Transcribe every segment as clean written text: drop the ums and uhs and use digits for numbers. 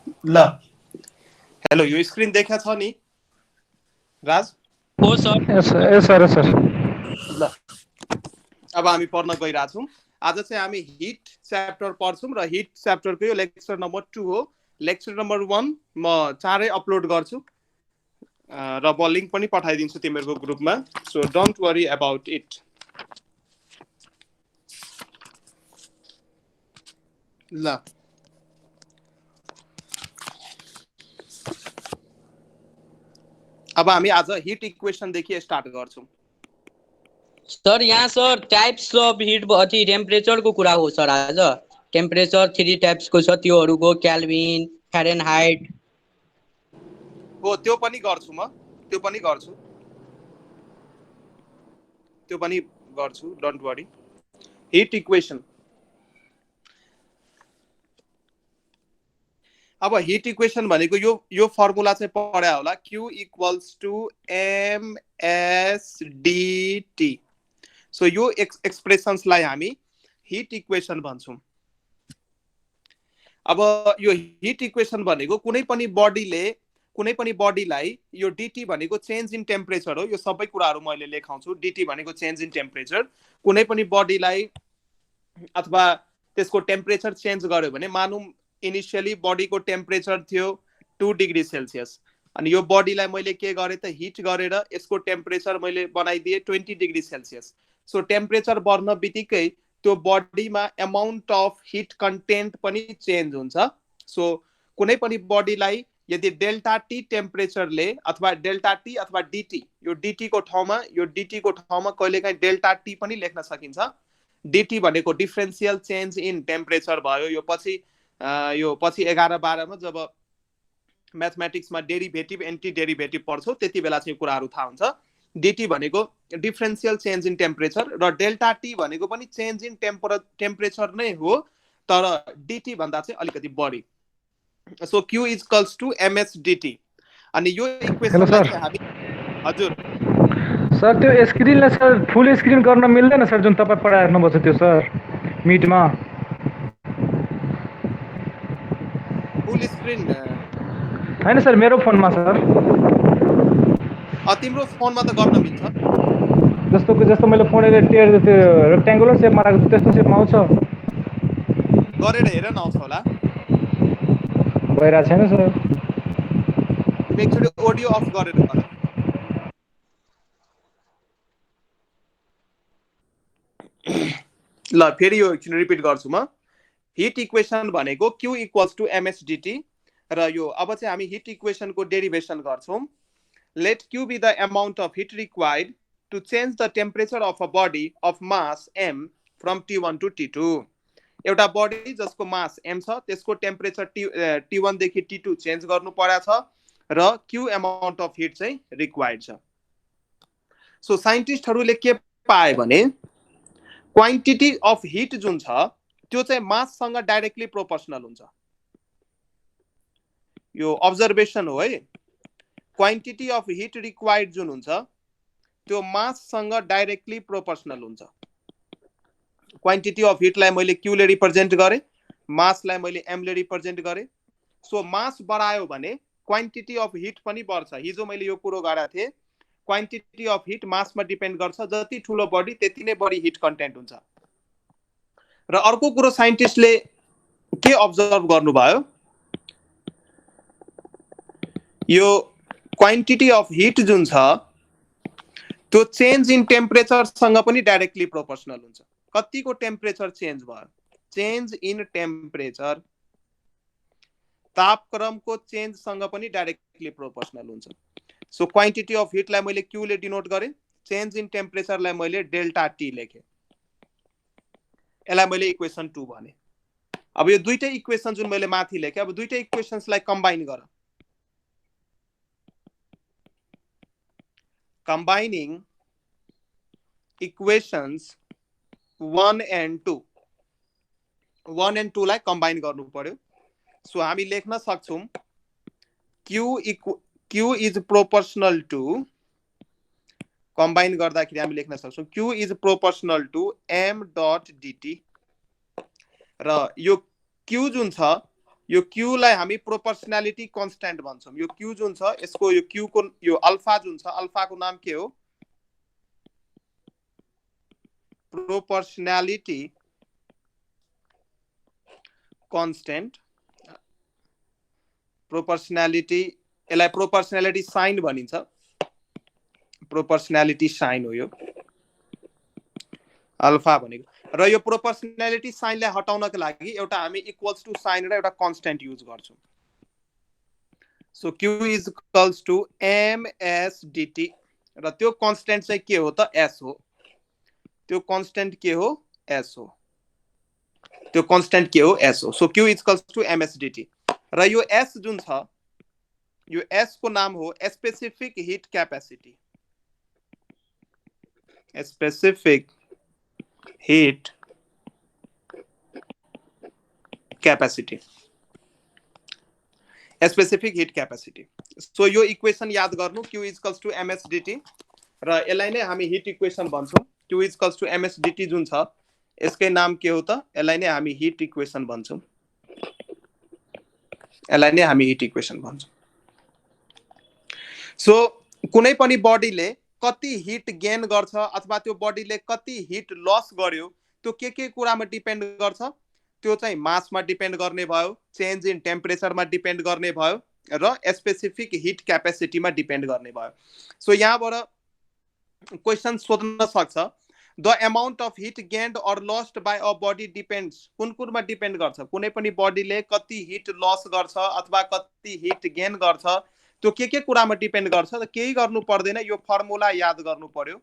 ल हेलो, यो स्क्रिन देखा छ नि राज? हो सर। यस सर ल अब हामी पढ्न गइरहेछौँ। आज चाहिँ हामी हिट च्याप्टर पढ्छौँ र हिट च्याप्टरको यो लेक्चर नम्बर 2 हो। लेक्चर नम्बर 1 म चाँडै अपलोड गर्छु र म लिङ्क पनि पठाइदिन्छु तिमीहरूको ग्रुपमा। So don't worry about it. ल अब हामी आज हिट इक्वेसनदेखि स्टार्ट गर्छौँ। सर यहाँ सर टाइप्स अफ हिट अथी टेम्परेचरको कुरा हो सर। आज टेम्परेचर 3 टाइप्सको छ, त्योहरूको क्याल्भिन, फ्यारेनहाइट। हो त्यो पनि गर्छु म, त्यो पनि गर्छु, डोन्ट वरी। Heat equation. अब हिट इक्वेसन भनेको यो फर्मुला चाहिँ पढ्या होला, Q equals to msdt। So यो एक्सप्रेसन्सलाई हामी हिट इक्वेसन भन्छौँ। अब यो हिट इक्वेसन भनेको कुनै पनि बडीलाई यो डिटी भनेको चेन्ज इन टेम्परेचर हो। यो सबै कुराहरू मैले लेखाउँछु। डिटी भनेको चेन्ज इन टेम्परेचर। कुनै पनि बडीलाई अथवा त्यसको टेम्परेचर चेन्ज गर्यो भने, मानौँ इनिसियली बडीको टेम्परेचर थियो 2 डिग्री सेल्सियस, अनि यो बडीलाई मैले के गरेँ त हिट गरेर यसको टेम्परेचर मैले बनाइदिएँ 20 डिग्री सेल्सियस। सो टेम्परेचर बढ्न बित्तिकै त्यो बडीमा अमाउन्ट अफ हिट कन्टेन्ट पनि चेन्ज हुन्छ। सो कुनै पनि बडीलाई यदि डेल्टा टी टेम्परेचरले अथवा डेल्टा टी अथवा डिटी, यो डिटीको ठाउँमा कहिलेकाहीँ डेल्टा टी पनि लेख्न सकिन्छ। डिटी भनेको डिफरेन्सियल चेन्ज इन टेम्परेचर भयो। यो पछि 11-12 मा जब म्याथमेटिक्समा डेरिभेटिभ एन्टी डेरिभेटिभ पढ्छौँ त्यति बेला चाहिँ कुराहरू थाहा हुन्छ। डिटी भनेको डिफरेन्सियल चेन्ज इन टेम्परेचर र डेल्टा टी भनेको पनि चेन्ज इन टेम्परेचर नै हो, तर डिटी भन्दा चाहिँ अलिकति बढी। So Q equals to msdt। अनि यो इक्वेसनलाई चाहिँ हामी, हजुर सर त्यो स्क्रिनलाई सर फुल स्क्रिन गर्न मिल्दैन सर, जुन तपाईँ पढाइराख्नुभएको छ त्यो सर मिटमा। फुल स्क्रिन होइन सर, मेरो फोनमा सर। तिम्रो फोनमा त गर्न मिल्छ। जस्तो मैले फोन त्यो रेक्ट्याङ्गुलर सेपमा राखेको त्यस्तो सेपमा आउँछ। गरेर हेर न आउँछ होला। भइरहेको छैन सर। तिमी एकचोटि अडियो अफ गरेर गर। ल फेरि यो एकछिन रिपिट गर्छु म। हिट इक्वेसन भनेको Q इक्वल्स टु msdt र यो अब चाहिँ हामी हिट इक्वेसनको डेरिभेसन गर्छौँ। Let Q be the amount of heat required to change the temperature of a body of mass m from T1 to T2। एउटा बडी जसको मास m छ त्यसको टेम्परेचर T1 देखि T2 चेन्ज गर्नु परेको छ र Q अमाउन्ट अफ हिट चाहिँ रिक्वायर्ड छ। सो साइन्टिस्टहरूले के पाए भने क्वान्टिटी अफ हिट जुन छ त्यो चाहिँ माससँग डाइरेक्टली प्रोपोर्सनल हुन्छ। यो अब्जर्भेसन हो है। क्वान्टिटी अफ हिट रिक्वायर्ड जुन हुन्छ त्यो माससँग डाइरेक्टली प्रोपोर्सनल हुन्छ। क्वान्टिटी अफ हिटलाई मैले Q ले रिप्रेजेन्ट गरेँ, मासलाई मैले M ले रिप्रेजेन्ट गरेँ। सो मास बढायो भने क्वान्टिटी अफ हिट पनि बढ्छ। हिजो मैले यो कुरो गरेको थिएँ, क्वान्टिटी अफ हिट मासमा डिपेन्ड गर्छ। जति ठुलो बडी त्यति नै बढी हिट कन्टेन्ट हुन्छ। र अर्को कुरो साइन्टिस्टले के अब्जर्भ गर्नुभयो, यो क्वान्टिटी अफ हिट जुन छ त्यो चेन्ज इन टेम्परेचरसँग पनि डाइरेक्टली प्रोपोर्सनल हुन्छ। कतिको टेम्परेचर चेन्ज भयो, चेन्ज इन टेम्परेचर तापक्रमको चेन्जसँग पनि डाइरेक्टली प्रोपोर्सनल हुन्छ। सो क्वान्टिटी अफ हिटलाई मैले Q ले डिनोट गरेँ, चेन्ज इन टेम्परेचरलाई मैले डेल्टा टी लेखेँ। यसलाई मैले इक्वेसन 2 भने। अब यो दुईटै इक्वेसन जुन मैले माथि लेखेँ, अब दुईटै इक्वेसन्सलाई कम्बाइन गर। कम्बाइनिङ इक्वेसन्स 1 and 2, 1 and 2 लाई कम्बाइन गर्नु पर्यो। सो हामी लेख्न सक्छौँ Q is proportional to, combine गर्दाखेरि हामी लेख्न सक्छौँ Q is proportional to m dot dt। र यो Q जुन छ यो Q लाई हामी प्रोपोर्सनालिटी कन्स्टेन्ट भन्छौं। यो Q जुन छ यसको यो Q को यो अल्फा जुन छ अल्फा को नाम के हो? Proportionality constant. प्रोपोर्सनालिटी यसलाई प्रोपोर्सनालिटी साइन भनिन्छ। प्रोपोर्सनालिटी साइन हो यो अल्फा भनेको। र यो प्रोपोर्सनालिटी साइनलाई हटाउनको लागि एउटा हामी इक्वल्स टु साइन र एउटा कन्स्टेन्ट युज गर्छौं। So Q is equals to ms dt र त्यो कन्स्टेन्ट चाहिँ के हो त? s हो। त्यो कन्स्टेन्ट के हो? s हो। त्यो कन्स्टेन्ट के हो? s हो। So Q is equals to ms dt र यो s जुन छ यो s को नाम हो specific heat capacity. Specific heat capacity. Specific heat capacity. So यो इक्वेसन याद गर्नु Q is equals to ms dt र यसलाई नै हामी हिट इक्वेसन भन्छौं। Q is equals to ms dt जुन छ यसकै नाम के हो त? यसलाई नै हामी हिट इक्वेसन भन्छौं। यसलाई नै हामी हिट इक्वेसन भन्छौं। सो कुनै पनि बडीले कति हिट गेन गर्छ अथवा त्यो बडीले कति हिट लस गर्यो त्यो के कुरामा डिपेन्ड गर्छ? त्यो चाहिँ मासमा डिपेन्ड गर्ने भयो, चेन्ज इन टेम्परेचरमा डिपेन्ड गर्ने भयो र स्पेसिफिक हिट क्यापेसिटीमा डिपेन्ड गर्ने भयो। सो यहाँबाट क्वेसन सोध्न सक्छ the amount of heat gained or lost by a body depends. कुनमा डिपेन्ड गर्छ? कुनै पनि बडीले कति हिट लस गर्छ अथवा कति हिट गेन गर्छ त्यो के कुरामा डिपेन्ड गर्छ? त केही गर्नु पर्दैन, यो फर्मुला याद गर्नु पर्यो।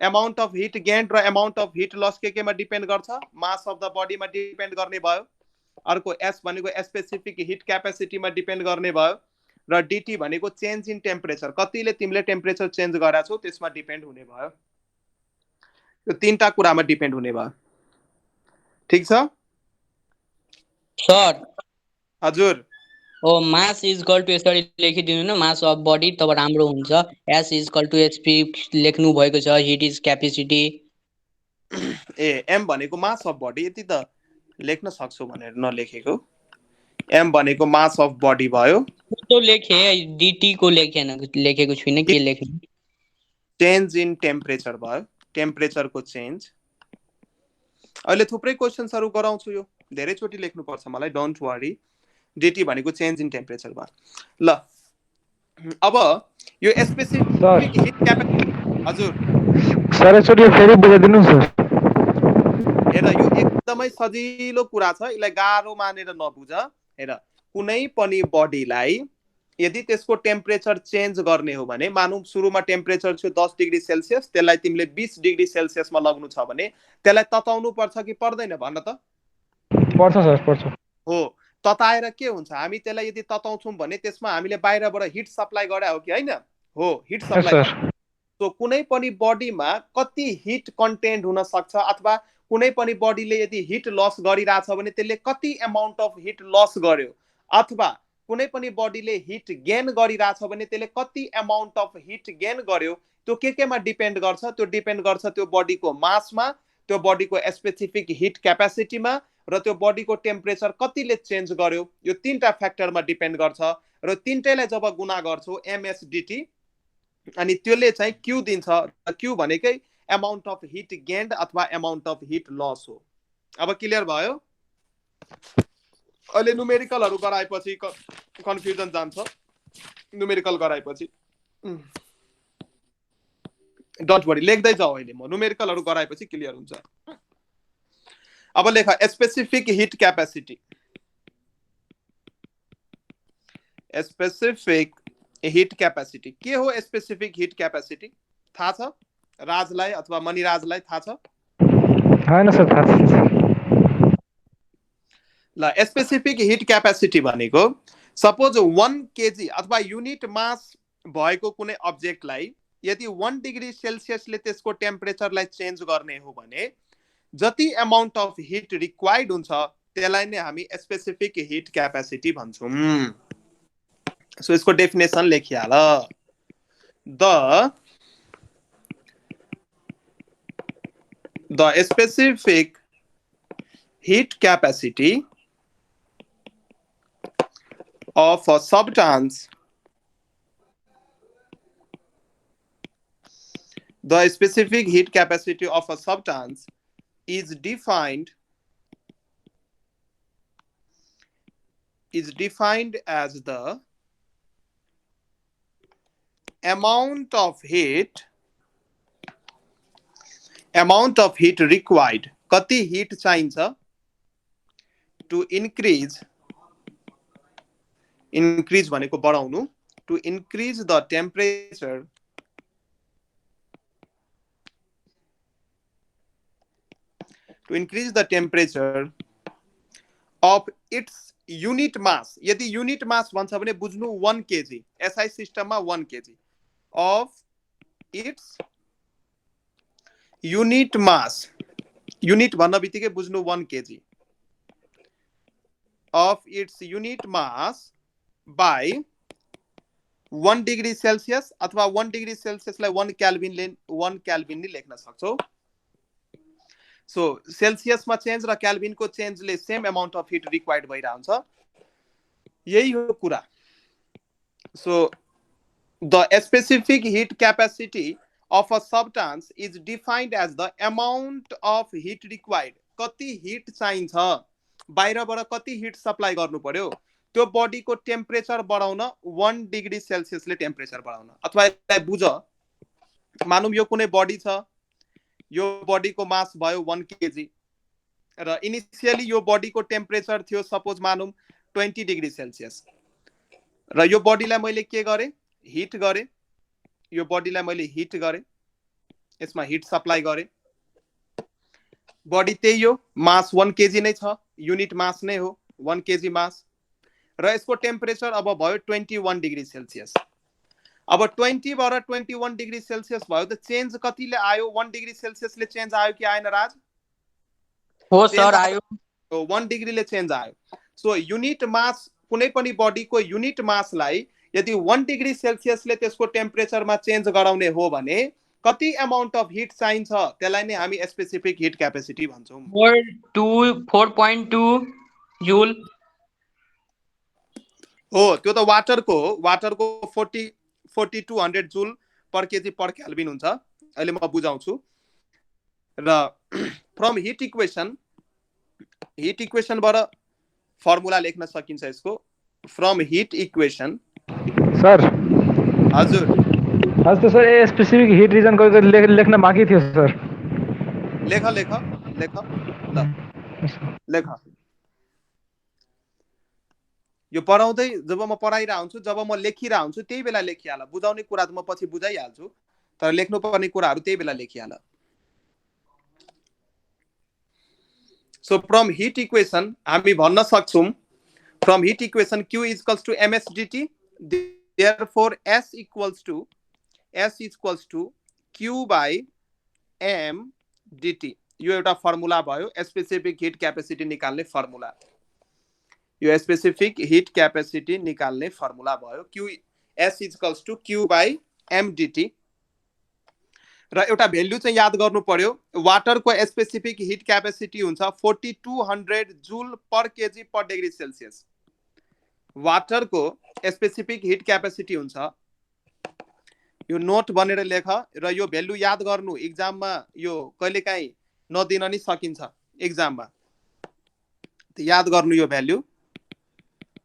अमाउन्ट अफ हिट गेन्ड र अमाउन्ट अफ हिट लस केमा डिपेन्ड गर्छ? मास अफ द बडीमा डिपेन्ड गर्ने भयो। अर्को s भनेको स्पेसिफिक हिट क्यापेसिटीमा डिपेन्ड गर्ने भयो र dt भनेको चेन्ज इन टेम्परेचर, कतिले तिमीले टेम्परेचर चेन्ज गरेका छौ त्यसमा डिपेन्ड हुने भयो। यो तीनटा कुरामा डिपेन्ड हुने भयो। ठीक छ सर? हजुर। ओ मास इज इक्वल टु यसरी लेखिदिनु न, मास अफ बडी तब राम्रो हुन्छ। s is equal to hp लेख्नु भएको छ, हिट इज क्यापेसिटी। ए m भनेको मास अफ बडी, यति त लेख्न सक्छौ भनेर नलेखेको। m भनेको मास अफ बडी भयो। तो लेखे dt को लेखेको छुइनँ, के लेख्नु? चेन्ज इन टेम्परेचर भयो, टेम्परेचरको चेन्ज। अहिले थुप्रै क्वेशन्सहरु गराउँछु, यो धेरै चोटी लेख्नु पर्छ मलाई, डोन्ट वरी। dt भनेको चेन्ज इन टेम्परेचर भयो। ल अब यो स्पेसिफिक हिट क्यापेसिटी। हजुर सर एकचोटि फेरि बुझाइदिनु सर। हेर यो एकदमै सजिलो कुरा छ, यसलाई गाह्रो मानेर नबुझ। हेर कुनै पनि बडीलाई यदि त्यसको टेम्परेचर चेन्ज गर्ने हो भने, मानौं सुरुमा टेम्परेचर छ 10 डिग्री सेल्सियस, त्यसलाई तिमीले 20 डिग्री सेल्सियसमा लग्नु छ भने त्यसलाई तताउनु पर्छ कि पर्दैन भन्न त? पर्छ सर, पर्छ। हो, तताएर के हुन्छ? हामी त्यसलाई यदि तताउँछौं भने त्यसमा हामीले बाहिरबाट हिट सप्लाई गरे हो कि हैन? हो, हिट सप्लाई। तो कुनै पनि बडीमा कति हिट कन्टेन्ट हुन सक्छ अथवा कुनै पनि बडीले यदि हिट लस गरिरहेछ भने त्यसले कति अमाउन्ट अफ हिट लस गर्यो, अथवा कुनै पनि बडीले हिट गेन गरिरहेछ भने त्यसले कति अमाउन्ट अफ हिट गेन गर्यो, त्यो केमा डिपेन्ड गर्छ? त्यो डिपेन्ड गर्छ त्यो बडीको मासमा, त्यो बडीको स्पेसिफिक हिट क्यापेसिटीमा र त्यो बडीको टेम्परेचर कतिले चेन्ज गर्यो। यो तीनटा फ्याक्टरमा डिपेन्ड गर्छ र तीनटैलाई जब गुणा गर्छौ ms dt अनि त्यसले चाहिँ Q दिन्छ। Q भनेकै अमाउन्ट अफ हिट गेन्ड अथवा अमाउन्ट अफ हिट लस हो। अब क्लियर भयो? अहिले न्युमेरिकलहरु गराएपछि कन्फ्युजन जान्छ। न्युमेरिकल गराएपछि डोन्ट वरी, लेख्दै जाऊ। अहिले म न्युमेरिकलहरु गराएपछि क्लियर हुन्छ। अब लेख specific heat capacity. Specific heat capacity के हो? स्पेसिफिक हिट क्यापेसिटी थाहा छ राजलाई अथवा मणिराजलाई? थाहा छ? हैन सर, थाहा छ। ल स्पेसिफिक हिट क्यापेसिटी भनेको सपोज 1 केजी अथवा युनिट मास भएको कुनै अब्जेक्टलाई यदि 1 डिग्री सेल्सियसले त्यसको टेम्परेचरलाई चेन्ज गर्ने हो भने जति अमाउन्ट अफ हिट रिक्वायर्ड हुन्छ त्यसलाई नै हामी स्पेसिफिक हिट क्यापेसिटी भन्छौं। सो इसको definition लेखिहाल। the specific heat capacity of a substance, the specific heat capacity of a substance is defined as the amount of heat required, कति heat चाहिन्छ to increase भनेको बढाउनु, to increase the temperature of its unit mass. यदि unit mass भन्छ भने बुझ्नु 1 kg, SI सिस्टममा 1 kg of its unit mass, unit भन्न बित्तिकै बुझ्नु 1 kg of its unit mass by 1 degree Celsius अथवा 1 degree Celsius लाई 1 Kelvin ले लेख्न सक्छौ. सो सेल्सियस मा चेन्ज र केल्भिन को चेन्ज ले same amount of heat required भइरहन्छ. यही हो कुरा. So the specific heat capacity of a substance is defined as the amount of heat required. कति हिट चाहिन्छ, बाहिरबाट कति हिट सप्लाई गर्नु पर्यो, त्यो बडी को टेम्परेचर बढाउन 1 डिग्री सेल्सियस ले टेम्परेचर बढाउन. अथवा यसलाई बुझ, मानौं यो कुनै बडी छ, यो बडी को मास भयो 1 kg र इनिशियली यो बडी को टेम्परेचर थियो सपोज मानौं 20 डिग्री सेल्सियस र यो बडीलाई मैले के गरे, हिट गरे. यो बडीलाई मैले हिट गरे, यसमा हिट सप्लाई गरे. बडी त्यही हो, मास 1 kg नै छ, युनिट मास नै हो 1 kg मास र यसको टेम्परेचर अब भयो 21 डिग्री सेल्सियस. अब 20 बाट 21 डिग्री सेल्सियस भयो त चेन्ज कतिले आयो, 1 डिग्री सेल्सियस ले चेन्ज आयो कि आएन राज? हो सर आयो. 1 डिग्री ले चेन्ज आयो. सो युनिट मास, कुनै पनि बडी को युनिट मास लाई यदि 1 डिग्री सेल्सियस ले त्यसको टेम्परेचर मा चेन्ज गराउने हो भने कति अमाउन्ट अफ हिट चाहिन्छ, त्यसलाई नै हामी स्पेसिफिक हिट क्यापेसिटी भन्छौं. 4.2 जूल हो. त्यो त वाटरको 4200 joule per KG per kelvin हुन्छ. अहिले म बुझाउँछु. र फ्रम हिट इक्वेसन बाट फर्मुला लेख्न सकिन्छ यसको. From heat equation sir. हजुर हजुर sir, a specific heat reason को लेख्न बाँकी थियो सर. लेख. यो पढाउँदै जब म पढाइरा हुन्छु, जब म लेखिरा हुन्छु त्यही बेला लेखिहाल. बुझाउने कुरा त म पछि बुझाइहाल्छु, तर लेख्नु पर्ने कुराहरु त्यही बेला लेखिहाल. सो फ्रम हिट इक्वेसन हामी भन्न सक्छौं, from heat equation Q equals to ms dt, therefore S equals to Q by m dt. यो एउटा फर्मुला भयो स्पेसिफिक हिट क्यापेसिटी निकाल्ने फर्मुला. यो स्पेसिफिक हिट क्यापेसिटी निकाल्ने फर्मुला भयो. Q S equals to Q by m dt. र एउटा value चाहिँ याद गर्नु पर्यो. वाटर को स्पेसिफिक हिट क्यापेसिटी हुन्छ 4200 जूल पर केजी पर डिग्री सेल्सियस. वाटर को स्पेसिफिक हिट क्यापेसिटी हुन्छ. यो नोट बनेर लेख र यो भ्यालु याद गर्नु. एक्जाममा यो कहिलेकाहीँ नदिन नि सकिन्छ एक्जाममा. याद गर्नु यो value.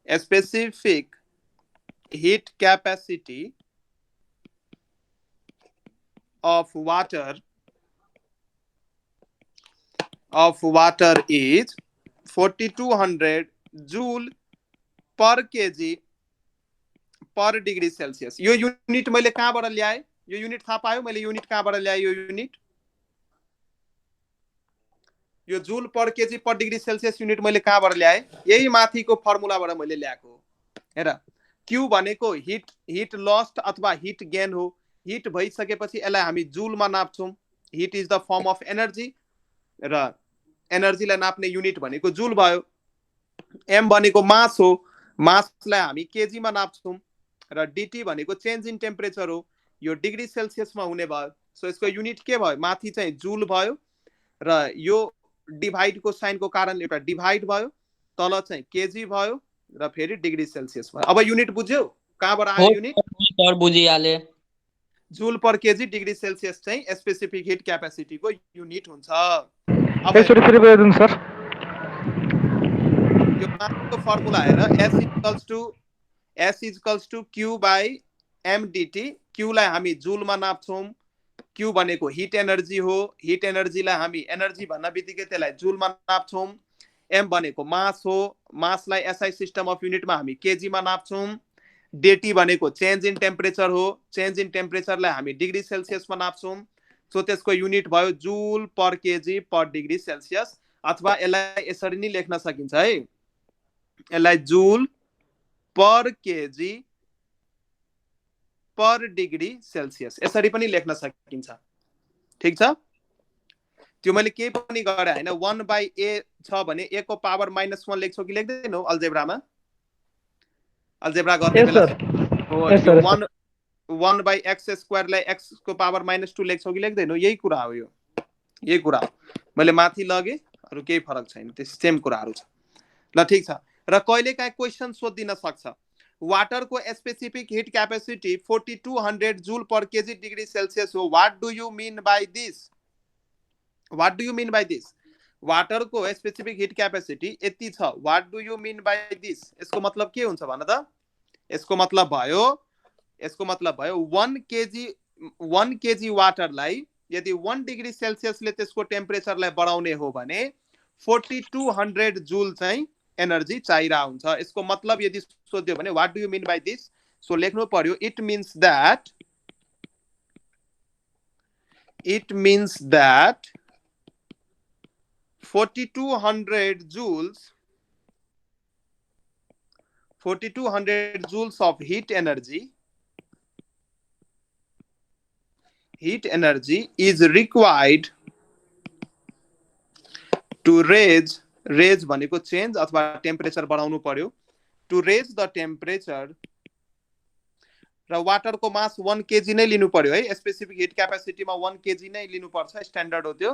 Specific heat capacity of water is 4200 joule per kg per degree Celsius. यो युनिट मैले कहाँबाट ल्याए? यो युनिट थाहा पायो मैले? युनिट कहाँबाट ल्याए? यो युनिट, यो जूल पर केजी पर डिग्री सेल्सियस युनिट मैले कहाँबाट ल्याए? यही माथिको फर्मुलाबाट मैले ल्याएको. हेर, Q भनेको हिट लस्ट अथवा हिट गेन हो. हिट भइसकेपछि यसलाई हामी जूलमा नाप्छौं. Heat is the form of energy र एनर्जीलाई नाप्ने युनिट भनेको जूल भयो. m भनेको मास हो, मासलाई हामी केजीमा नाप्छौं र dt भनेको चेन्ज इन टेम्परेचर हो. यो डिग्री सेल्सियसमा हुने भयो. सो यसको युनिट के भयो? माथि चाहिँ जूल भयो र यो डिभाइड को साइन को कारण एउटा डिभाइड भयो, तल चाहिँ केजी भयो र फेरि डिग्री सेल्सियसमा। अब युनिट बुझ्यौ कहाँबाट हो आयो युनिट? सर बुझिहाले। जुल पर केजी डिग्री सेल्सियस चाहिँ स्पेसिफिक हिट क्यापेसिटीको युनिट हुन्छ। अब एकचोटि फेरि बुझाइदिनु सर। यो माथिको फर्मुला हेर, S equals to Q by mdt। Q लाई हामी जुलमा नाप्छौँ। Q भनेको हिट एनर्जी हो। हिट एनर्जीलाई हामी एनर्जी भन्न बित्तिकै त्यसलाई जुलमा नाप्छौँ। M भनेको मास हो। मासलाई SI सिस्टम अफ युनिटमा हामी केजीमा नाप्छौँ। dt भनेको चेन्ज इन टेम्परेचर हो। चेन्ज इन टेम्परेचरलाई हामी डिग्री सेल्सियसमा नाप्छौँ। सो त्यसको युनिट भयो जुल पर केजी पर डिग्री सेल्सियस, अथवा यसलाई यसरी नै लेख्न सकिन्छ है, यसलाई जुल पर केजी पर डिग्री सेल्सियस यसरी पनि लेख्न सकिन्छ। ठीक छ? त्यो मैले केही पनि गरे हैन। 1/a छ भने a को पावर -1 लेख्छौ कि लेख्दैनौ अल्जेब्रामा? अल्जेब्रा गर्ने बेला यो 1/x² लाई x को पावर -2 लेख्छौ कि लेख्दैनौ? यही कुरा हो यो, यही कुरा हो। मैले माथि लगे, अरु केही फरक छैन, त्यो सेम कुराहरु छ। ल ठीक छ। र कहिलेकाहीँ क्वेशन सोधिन सक्छ, वाटरको specific heat capacity 4200 joule per KG degree Celsius हो। What do you mean by this? What do you mean by this? वाटरको स्पेसिफिक हिट क्यापेसिटी यति छ, what do you mean by this? यसको मतलब के हुन्छ भन त? यसको मतलब भयो 1 केजी वाटरलाई यदि 1 डिग्री सेल्सियसले त्यसको टेम्परेचरलाई बढाउने हो भने 4200 जूल चाहिँ एनर्जी चाहिरा हुन्छ। यसको मतलब यदि सोध्यो भने what do you mean by this, so लेख्नु पर्यो it means that 4200 joules of heat energy is required to raise भनेको चेन्ज अथवा टेम्परेचर बढाउनु पर्यो, to raise the temperature। र वाटरको मास 1 केजी नै लिनु पर्यो है, स्पेसिफिक हिट क्यापेसिटीमा 1 केजी नै लिनु पर्छ, स्ट्यान्डर्ड हो त्यो।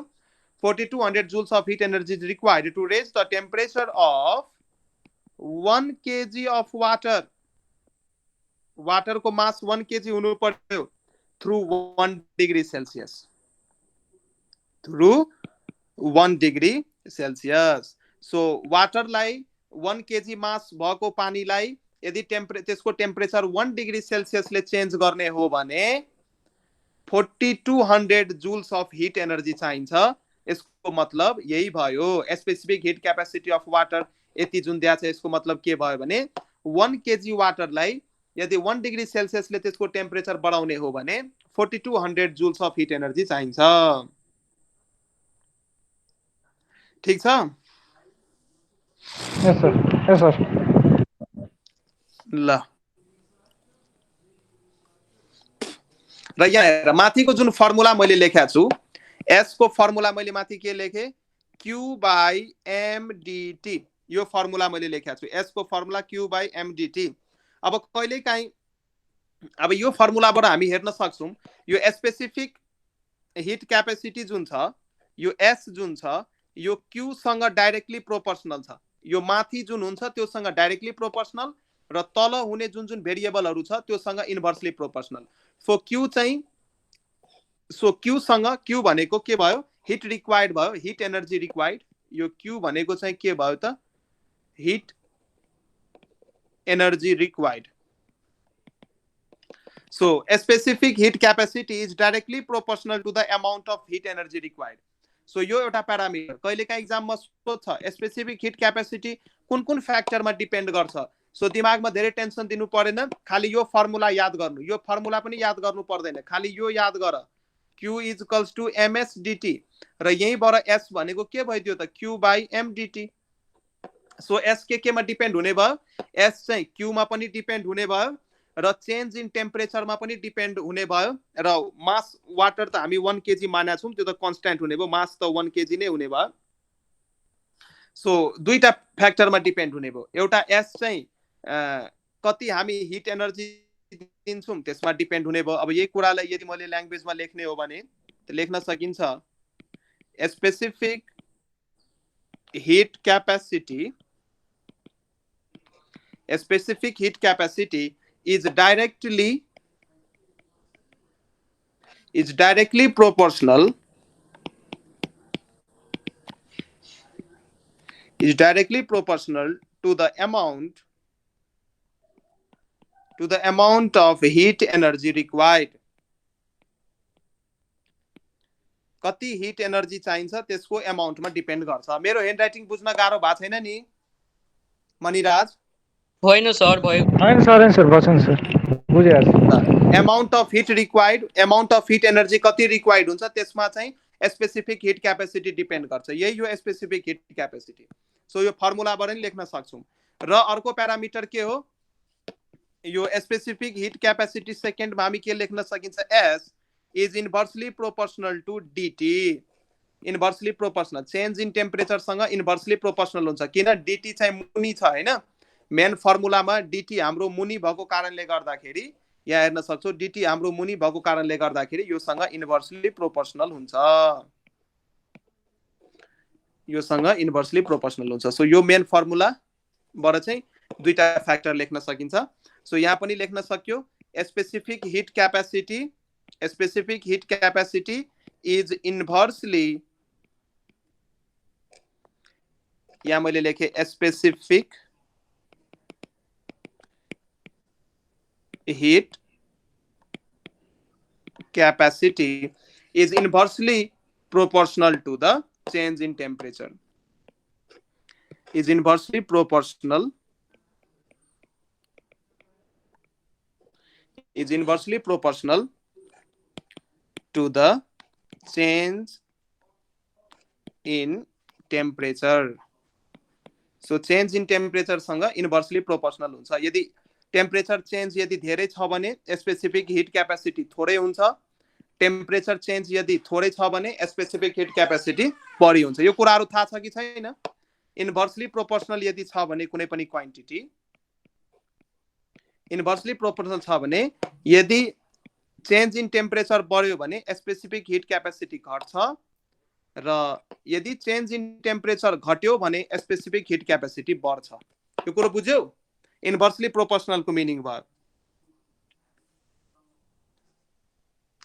4200 joules of heat energy is required to raise the temperature of 1 kg of water। वाटरको मास 1 केजी हुनु पर्यो through 1 degree Celsius, through 1 degree Celsius. So वाटरलाई 1 केजी मास भएको पानीलाई यदि त्यसको टेम्परेचर 1 डिग्री सेल्सियसले चेन्ज गर्ने हो भने 4200 जूल्स अफ हिट एनर्जी चाहिन्छ। यसको मतलब यही भयो, specific heat capacity of water यति जुन दिया छ, यसको मतलब के भयो भने 1 केजी वाटरलाई यदि 1 डिग्री सेल्सियसले त्यसको टेम्परेचर बढाउने हो भने 4200 जूल्स अफ हिट एनर्जी चाहिन्छ। ठीक छ? यस सर। ल र यहाँ हेर, माथिको जुन फर्मुला मैले लेखेको छु, S को फर्मुला मैले माथि के लेखे? Q by mdt। यो फर्मुला मैले लेखेको छु, S को फर्मुला Q बाई mdt। अब कहिलेकाहीँ अब यो फर्मुलाबाट हामी हेर्न सक्छौँ यो स्पेसिफिक हिट क्यापेसिटी जुन छ, यो S जुन छ, यो Q सँग डाइरेक्टली प्रोपोर्सनल छ। यो माथि जुन हुन्छ त्योसँग डाइरेक्टली प्रोपोर्सनल र तल हुने जुन जुन भेरिएबलहरु छ त्योसँग इन्भर्सली प्रोपोर्सनल। सो Q सँग Q भनेको के भयो? हिट रिक्वायर्ड भयो, हिट एनर्जी रिक्वायर्ड। यो Q भनेको चाहिँ के भयो त? Hit energy required. So a specific heat capacity is directly proportional to the amount of heat energy required. So यो एउटा प्यारामिटर कहिलेका एक्जाममा सोध्छ, स्पेसिफिक हिट क्यापेसिटी कुन कुन फ्याक्टरमा डिपेन्ड गर्छ। सो दिमागमा धेरै टेन्सन दिनु परेन, खाली यो फर्मुला याद गर्नु। यो फर्मुला पनि याद गर्नु पर्दैन, खाली यो याद गर, Q equals to ms dt। र यहीँबाट S भनेको के भइदियो त? Q by mdt। So S केमा डिपेन्ड हुने भयो? S चाहिँ Q मा पनि डिपेन्ड हुने भयो र चेन्ज इन टेम्परेचरमा पनि डिपेन्ड हुने भयो। र मास वाटर त हामी 1 केजी मानेका छौँ, त्यो त कन्स्ट्यान्ट हुने भयो, मास त 1 केजी नै हुने भयो। सो दुईटा फ्याक्टरमा डिपेन्ड हुने भयो। एउटा S चाहिँ कति हामी हिट एनर्जी दिन्छौँ त्यसमा डिपेन्ड हुने भयो। अब यही कुरालाई यदि मैले ल्याङ्ग्वेजमा लेख्ने हो भने लेख्न सकिन्छ, specific heat capacity specific heat capacity is directly proportional to the amount of heat energy required. कति हिट एनर्जी चाहिन्छ त्यसको अमाउन्टमा डिपेन्ड गर्छ. मेरो ह्यान्ड राइटिङ बुझ्न गाह्रो भएको छैन नि मणिराज? होइन सर, भयो. होइन सर बच्चन सर बुझिहाल्छु. Amount of heat required, amount of heat energy कति रिक्वायर्ड हुन्छ त्यसमा चाहिँ स्पेसिफिक हिट क्यापेसिटी डिपेन्ड गर्छ. यही हो स्पेसिफिक हिट क्यापेसिटी. सो यो फर्मुलाबाट नि लेख्न सक्छौँ. र अर्को प्यारामिटर के हो? यो स्पेसिफिक हिट क्यापेसिटी सेकेन्डमा हामी के लेख्न सकिन्छ? S is inversely proportional to dt. Inversely proportional, change in टेम्परेचरसँग इन्भर्सली प्रोपोर्सनल हुन्छ. किन? dt चाहिँ मुनि छ हैन. मेन फर्मुलामा dt हाम्रो मुनि भएको कारणले गर्दाखेरि यहाँ हेर्न सक्छौ, dt हाम्रो मुनि भएको कारणले गर्दाखेरि योसँग इन्भर्सली प्रोपोर्सनल हुन्छ. योसँग इन्भर्सली प्रोपोर्सनल हुन्छ. सो यो मेन फर्मुलाबाट चाहिँ दुईटा फ्याक्टर लेख्न सकिन्छ. सो यहाँ पनि लेख्न सक्यो specific heat capacity is inversely, यहाँ मैले लेखे specific heat capacity is inversely proportional to the change in temperature. Is inversely proportional to the change in temperature. So change in temperature सँग इन्भर्सली प्रोपोर्सनल हुन्छ. यदि टेम्परेचर चेन्ज यदि धेरै छ भने स्पेसिफिक हिट क्यापेसिटी थोरै हुन्छ. टेम्परेचर चेन्ज यदि थोरै छ भने स्पेसिफिक हिट क्यापेसिटी बढी हुन्छ. यो कुराहरु थाहा छ कि छैन? इन्भर्सली प्रोपोर्सनल यदि छ भने कुनै पनि क्वान्टिटी, इन्भर्सली प्रोपोर्सनल छ भने यदि चेन्ज इन टेम्परेचर बढ्यो भने स्पेसिफिक हिट क्यापेसिटी घट्छ, र यदि चेन्ज इन टेम्परेचर घट्यो भने स्पेसिफिक हिट क्यापेसिटी बढ्छ. यो कुरा बुझ्यौ? इन्भर्सली प्रोपोर्सनल को मिनिङ भयो.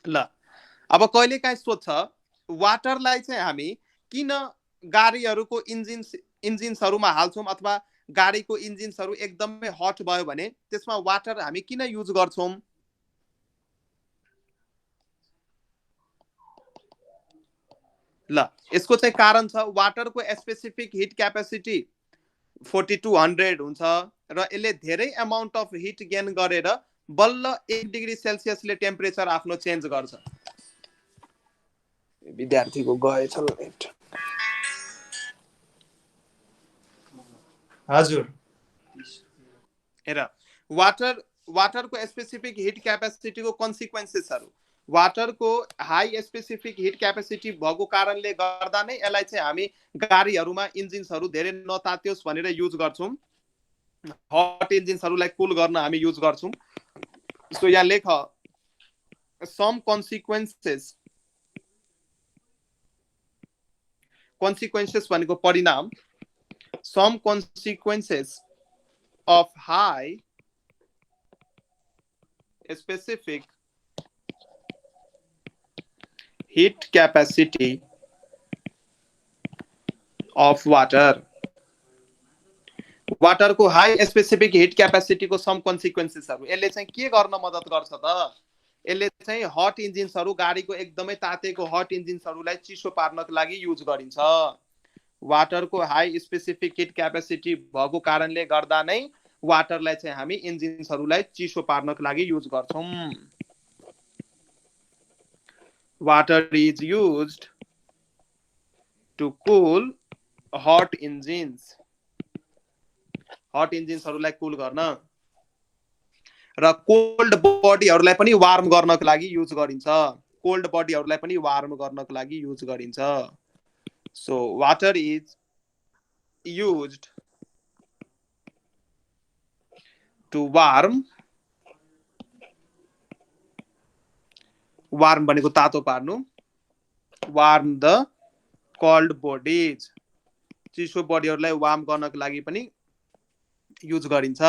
ल अब कहिले काहीँ सोध्छ वाटरलाई चाहिँ हामी किन गाडीहरुको इन्जिन्सहरुमा हाल्छौं, अथवा गाडीको इन्जिन्सहरु एकदमै हट भयो भने त्यसमा वाटर हामी किन युज गर्छौं? ल यसको चाहिँ कारण छ. वाटरको स्पेसिफिक हिट क्यापेसिटी 4200 हुन्छ र यसले धेरै अमाउन्ट अफ हिट गेन गरेर बल्ल 1 डिग्री सेल्सियसले टेम्परेचर आफ्नो चेन्ज गर्छ. विद्यार्थीको गएछ नेट. हजुर हेर, वाटरको स्पेसिफिक हिट क्यापेसिटीको कन्सिक्वेन्सेसहरु, वाटरको हाई स्पेसिफिक हिट क्यापेसिटी भएको कारणले गर्दा नै यसलाई चाहिँ हामी गाडीहरुमा इन्जिन्सहरु धेरै नतात्योस् भनेर युज गर्छौं. हट इन्जिन्सहरुलाई कुल गर्न हामी युज गर्छौं. सो यहाँ लेख सम कन्सिक्वेन्सेस भनेको परिणाम. Some consequences of high specific heat capacity of water. Water को हाई स्पेसिफिक हिट क्यापेसिटी को सम कन्सिक्वेन्सेसहरु यसले चाहिँ के गर्न मद्दत गर्छ त? यसले चाहिँ हट इन्जिन्सहरु, गाडीको एकदमै तातेको हट इन्जिन्सहरुलाई चिसो पार्नको लागि युज गरिन्छ. वाटरको हाई स्पेसिफिक हिट क्यापेसिटी भएको कारणले गर्दा नै वाटरलाई चाहिँ हामी इन्जिन्सहरुलाई चिसो पार्नको लागि युज गर्छौं. Water is used to cool hot engines. Hot engines हरुलाई कुल गर्न र कोल्ड बडीहरुलाई पनि वार्म गर्नको लागि युज गरिन्छ. कोल्ड बडीहरुलाई पनि वार्म गर्नको लागि युज गरिन्छ. So water is used to warm भनेको तातो पार्नु. वार्म द कोल्ड बडीज, चिसो बडीहरुलाई वार्म गर्नको लागि पनि युज गरिन्छ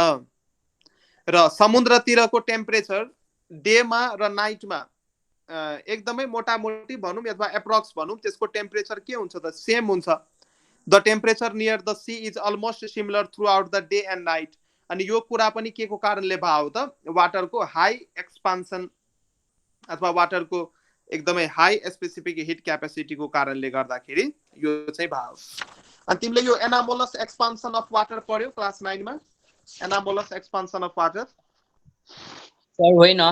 र समुद्रतिरको टेम्परेचर डेमा र नाइटमा एकदमै मोटामोटी भनौँ अथवा एप्रोक्स भनौँ त्यसको टेम्परेचर के हुन्छ त सेम हुन्छ the temperature near the sea is almost similar throughout the day and night अनि यो कुरा पनि के को कारणले भयो त वाटरको हाई एक्सपान्सन अथवा वाटरको एकदमै हाई स्पेसिफिक हिट क्यापेसिटीको कारणले गर्दाखेरि यो चाहिँ भयो अनि तिमीले यो एनामोलस एक्सपान्सन अफ वाटर पढ्यौ क्लास 9 मा anomalous expansion of water sir होइन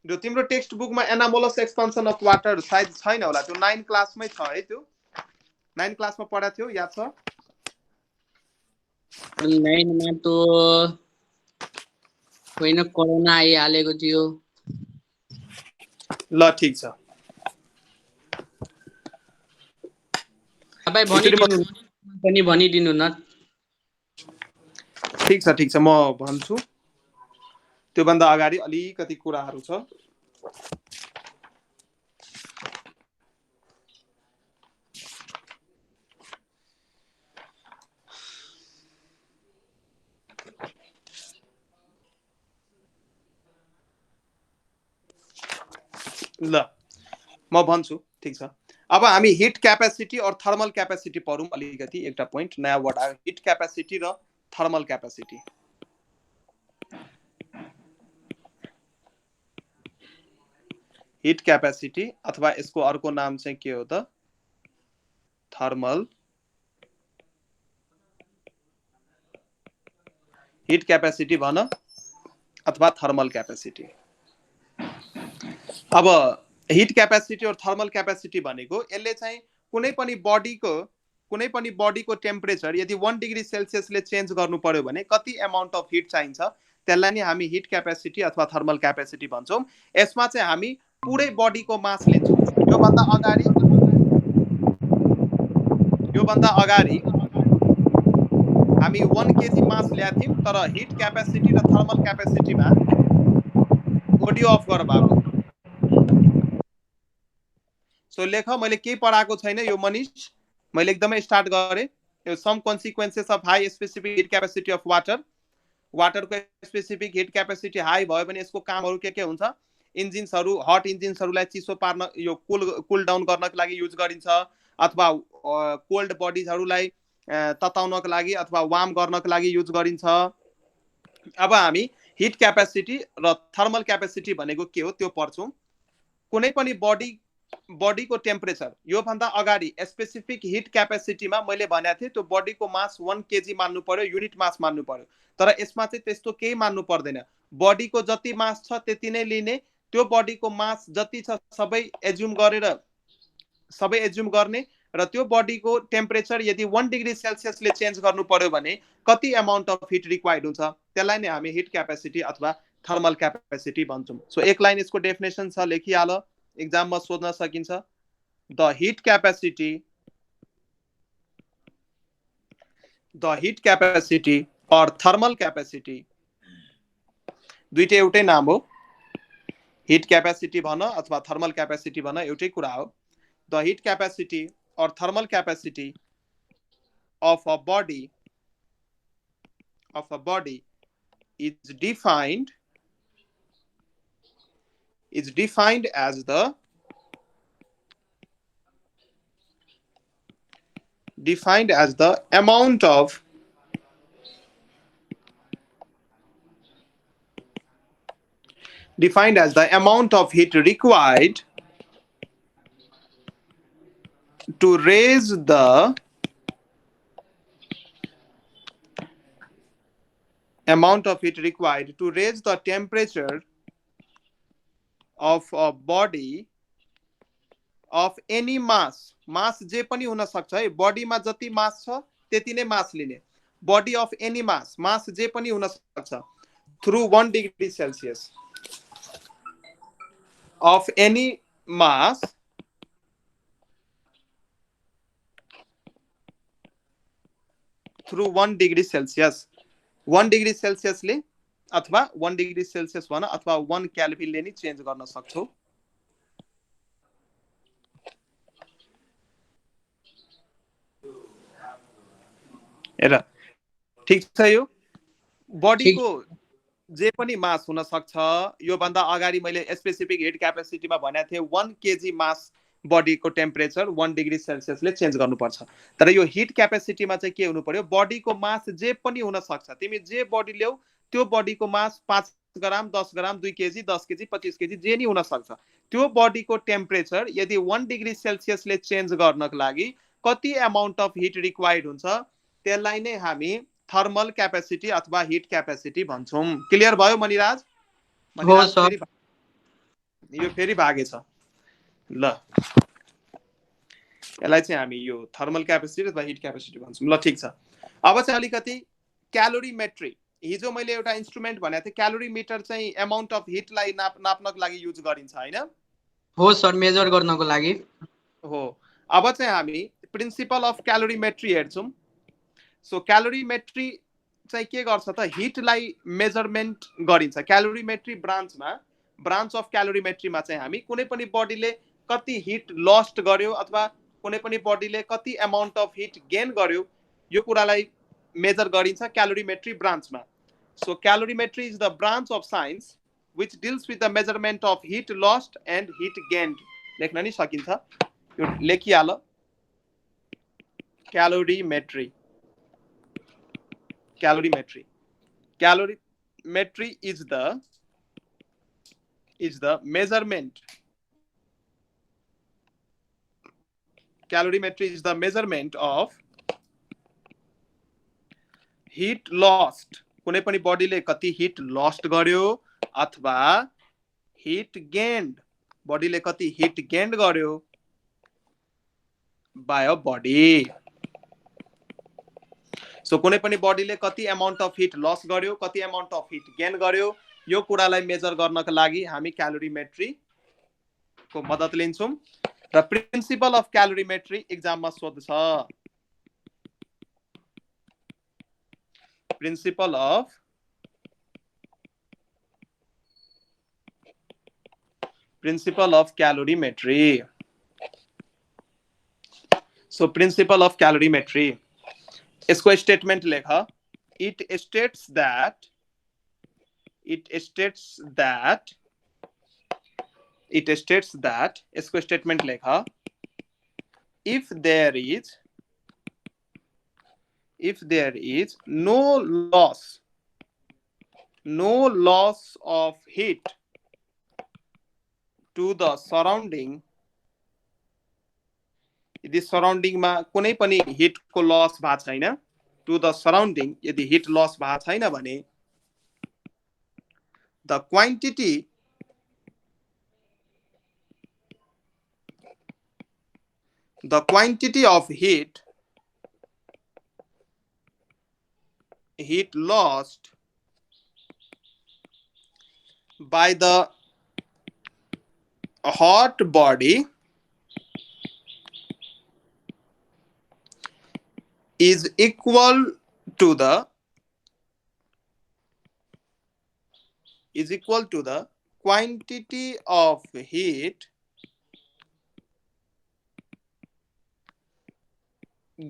जो तिम्रो टेक्स्ट बुकमा एनामोलस एक्सपान्सन अफ वाटर सायद छैन होला त्यो 9 क्लासमै छ है त्यो 9 क्लासमा पढाएको थियो याद छ 9 मा त होइन कोरोना आइहालेको थियो ल ठीक छ तपाईं भनिदिनु न ठीक छ म भन्छु त्यो भन्दा अगाडि अलिकति कुराहरू छ ल म भन्छु ठीक छ अब हामी हिट क्यापेसिटी और थर्मल क्यापेसिटी पढौँ अलिकति एउटा पोइन्ट नयाँ वर्ड आयो हिट क्यापेसिटी र थर्मल क्यापेसिटी हिट क्यापेसिटी अथवा यसको अर्को नाम चाहिँ के हो त थर्मल हिट क्यापेसिटी भन अथवा थर्मल क्यापेसिटी अब हिट क्यापेसिटी और थर्मल क्यापेसिटी भनेको यसले चाहिँ कुनै पनि बडीको टेम्परेचर यदि 1 डिग्री सेल्सियसले चेन्ज गर्नु पर्यो भने कति अमाउन्ट अफ हिट चाहिन्छ त्यसलाई नि हामी हिट क्यापेसिटी अथवा थर्मल क्यापेसिटी भन्छौं यसमा चाहिँ हामी पुरै बडीको मास लिन्छौं यो भन्दा अगाडि हामी 1 केजी मास ल्याथ्यौं तर हिट क्यापेसिटी र थर्मल क्यापेसिटीमा ऑडियो अफ गर बाबु सो लेख मैले केही पढाएको छैन यो मनीष मैले एकदमै स्टार्ट गरे यो some consequences of high specific heat capacity of वाटरको स्पेसिफिक हिट क्यापेसिटी हाई भयो भने यसको कामहरू के हुन्छ इन्जिन्सहरू हट इन्जिन्सहरूलाई चिसो पार्न यो कुल डाउन गर्नको लागि युज गरिन्छ अथवा कोल्ड बडीजहरूलाई तताउनको लागि अथवा वार्म गर्नको लागि युज गरिन्छ अब हामी हिट क्यापेसिटी र थर्मल क्यापेसिटी भनेको के हो त्यो पढ्छौं कुनै पनि बडीको टेम्परेचर यो भन्दा अगाडि स्पेसिफिक हिट क्यापेसिटीमा मैले भनेको थिए त्यो बडीको मास 1 केजी मान्नु पर्यो युनिट मास मान्नु पर्यो तर यसमा चाहिँ त्यस्तो केही मान्नु पर्दैन बडीको जति मास छ त्यति नै लिने त्यो बडीको मास जति छ सबै एज्युम गर्ने र त्यो बडीको टेम्परेचर यदि 1 डिग्री सेल्सियसले चेन्ज गर्नु पर्यो भने कति अमाउन्ट अफ हिट रिक्वायर्ड हुन्छ त्यसलाई नै हामी हिट क्यापेसिटी अथवा थर्मल क्यापेसिटी भन्छौं सो एक लाइन यसको डेफिनेसन छ लेखिहाल एक्जाममा सोध्न सकिन्छ द हिट क्यापेसिटी और थर्मल क्यापेसिटी दुईटै एउटै नाम हो हिट क्यापेसिटी भन अथवा थर्मल क्यापेसिटी भन एउटै कुरा हो द हिट क्यापेसिटी और thermal capacity of a body is defined as the amount of heat required to raise the temperature of a body of any mass जे पनि हुन सक्छ है बडीमा जति मास छ त्यति नै मास लिने बडी अफ एनी मास जे पनि हुन सक्छ through 1 degree Celsius of any mass through 1 degree Celsius 1 degree Celsius ले अथवा 1 degree Celsius भन अथवा 1 केल्भिन ले नि चेन्ज गर्न सक्छौ हेर ठीक छ यो बडीको जे पनि मास हुन सक्छ यो भन्दा अगाडि मैले स्पेसिफिक हिट क्यापेसिटीमा भनेको थिएँ 1 केजी मास बडीको टेम्परेचर 1 डिग्री सेल्सियसले चेन्ज गर्नुपर्छ तर यो हिट क्यापेसिटीमा चाहिँ के हुनु पर्यो बडीको मास जे पनि हुन सक्छ तिमी जे बडी ल्याऊ त्यो बडीको मास 5 ग्राम 10 ग्राम 2 केजी 10 केजी 25 केजी जे नि हुन सक्छ त्यो बडीको टेम्परेचर यदि 1 डिग्री सेल्सियसले चेन्ज गर्नको लागि कति अमाउन्ट अफ हिट रिक्वायर्ड हुन्छ त्यसलाई नै हामी थर्मल क्यापेसिटी अथवा हिट क्यापेसिटी भन्छौं क्लियर भयो मनिराज हो सर यो फेरि भागेछ ल यसलाई चाहिँ हामी यो थर्मल क्यापेसिटी अथवा हिट क्यापेसिटी भन्छौं ल ठीक छ अब चाहिँ अलिकति क्यालोरीमेट्री हिजो मैले एउटा इन्स्ट्रुमेन्ट भनेको थिएँ क्यालोरीमिटर चाहिँ अमाउन्ट अफ हिटलाई नाप्नको लागि युज गरिन्छ हैन हो सर मेजर गर्नको लागि हो अब चाहिँ हामी प्रिन्सिपल अफ क्यालोरीमेट्री हेर्छौं सो क्यालोरीमेट्री चाहिँ के गर्छ त हिटलाई मेजरमेन्ट गरिन्छ क्यालोरीमेट्री ब्रान्च अफ क्यालोरीमेट्रीमा चाहिँ हामी कुनै पनि बडीले कति हिट लस्ट गर्यो अथवा कुनै पनि बडीले कति अमाउन्ट अफ हिट गेन गर्यो यो कुरालाई मेजर गरिन्छ क्यालोरीमेट्री ब्रान्चमा so calorimetry is the branch of science which deals with the measurement of heat lost and heat gained लेख्न नि सकिन्छ यो लेखिहाल क्यालोरीमेट्री is the measurement calorimetry is the measurement of heat lost कुनै पनि बडीले कति हिट लस्ट गर्यो अथवा हिट गेन्ड बडीले कति हिट गेन्ड गर्यो बाय अ बडी सो कुनै पनि बडीले कति अमाउन्ट अफ हिट लस गर्यो कति अमाउन्ट अफ हिट गेन गर्यो यो कुरालाई मेजर गर्नका लागि हामी क्यालोरीमेट्री को मद्दत लिन्छौं र प्रिन्सिपल अफ क्यालोरीमेट्री एक्जाममा सोध्छ principle of calorimetry so principle of calorimetry इसको स्टेटमेंट लेखा it states that इसको स्टेटमेंट लेखा if there is no loss of heat to the surrounding यदि सराउन्डिङ मा कुनै पनि हिट को लस भएको छैन टु द सराउन्डिङ यदि हिट लस भएको छैन भने the quantity of heat lost by the hot body is equal to the quantity of heat